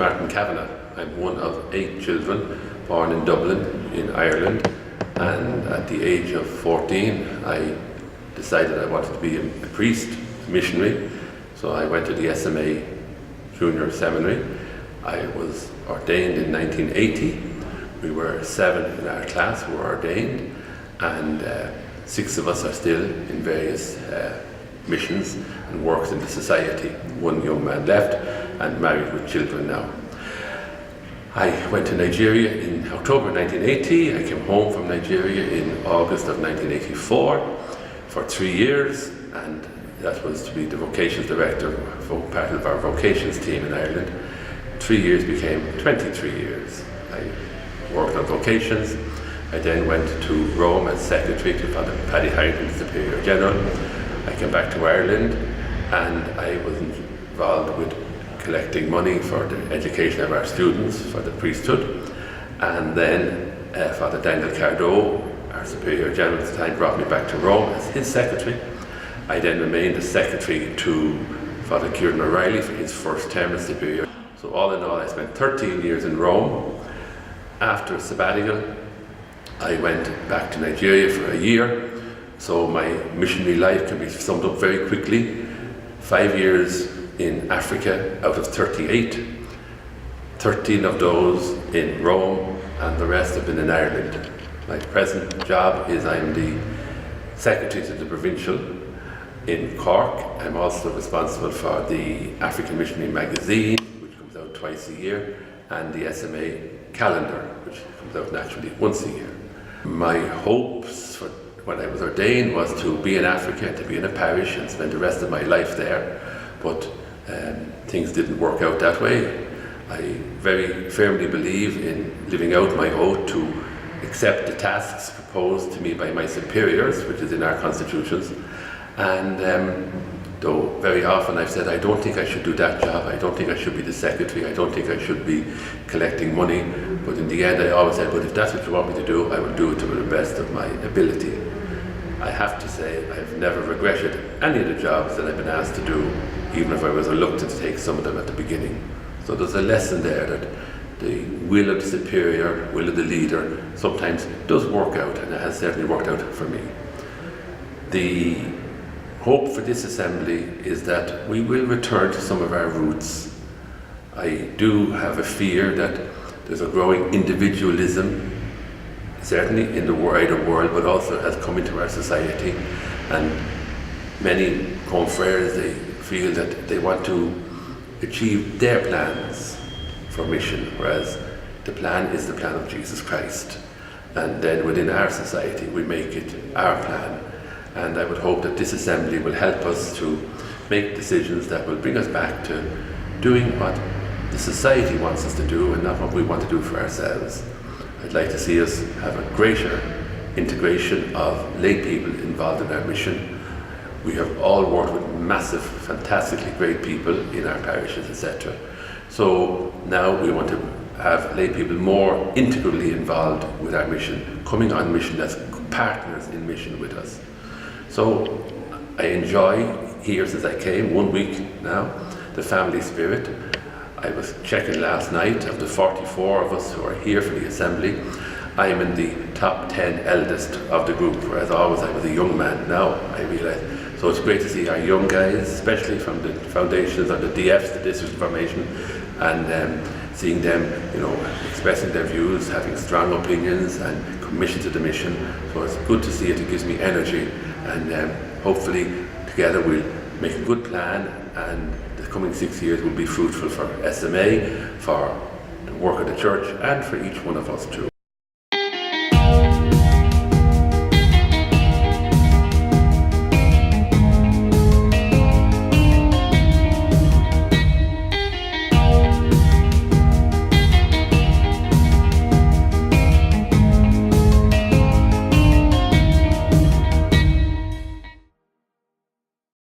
Martin Kavanagh. I'm one of 8 children born in Dublin in Ireland, and at the age of 14 I decided I wanted to be a priest, a missionary, so I went to the SMA Junior Seminary. I was ordained in 1980. We were 7 in our class who were ordained, and 6 of us are still in various missions and works in the society. One young man left and married with children now. I went to Nigeria in October 1980. I came home from Nigeria in August of 1984 for 3 years, and that was to be the vocations director for part of our vocations team in Ireland. 3 years became 23 years. I worked on vocations. I then went to Rome as secretary to Father Paddy Harrington, Superior General. I came back to Ireland and I was involved with collecting money for the education of our students for the priesthood. And then Father Daniel Cardo, our Superior General at the time, brought me back to Rome as his secretary. I then remained as secretary to Father Kieran O'Reilly for his first term as Superior. So all in all, I spent 13 years in Rome. After a sabbatical, I went back to Nigeria for a year. So my missionary life can be summed up very quickly. 5 years in Africa out of 38. 13 of those in Rome, and the rest have been in Ireland. My present job is I'm the secretary to the provincial in Cork. I'm also responsible for the African Missionary magazine, which comes out twice a year, and the SMA calendar, which comes out naturally once a year. My hopes for when I was ordained was to be in Africa, to be in a parish and spend the rest of my life there, but things didn't work out that way. I very firmly believe in living out my oath to accept the tasks proposed to me by my superiors, which is in our constitutions, and though very often I've said I don't think I should do that job, I don't think I should be the secretary, I don't think I should be collecting money, but in the end I always said, but if that's what you want me to do, I will do it to the best of my ability. I have to say I've never regretted any of the jobs that I've been asked to do, even if I was reluctant to take some of them at the beginning. So there's a lesson there that the will of the superior, will of the leader, sometimes does work out, and it has certainly worked out for me. The hope for this assembly is that we will return to some of our roots. I do have a fear that there's a growing individualism, certainly in the wider world, but also has come into our society, and many confreres, they feel that they want to achieve their plans for mission, whereas the plan is the plan of Jesus Christ, and then within our society we make it our plan. And I would hope that this assembly will help us to make decisions that will bring us back to doing what the society wants us to do and not what we want to do for ourselves. I'd like to see us have a greater integration of lay people involved in our mission. We have all worked with massive, fantastically great people in our parishes, etc. So now we want to have lay people more integrally involved with our mission, coming on mission as partners in mission with us. So I enjoy here since I came, 1 week now, the family spirit. I was checking last night, of the 44 of us who are here for the assembly, I am in the top 10 eldest of the group, whereas always I was a young man. Now I realise. So it's great to see our young guys, especially from the foundations of the DFs, the district formation, and seeing them, expressing their views, having strong opinions and committed to the mission. So it's good to see it. It gives me energy, and hopefully together we'll make a good plan, and the coming 6 years will be fruitful for SMA, for the work of the church, and for each one of us too.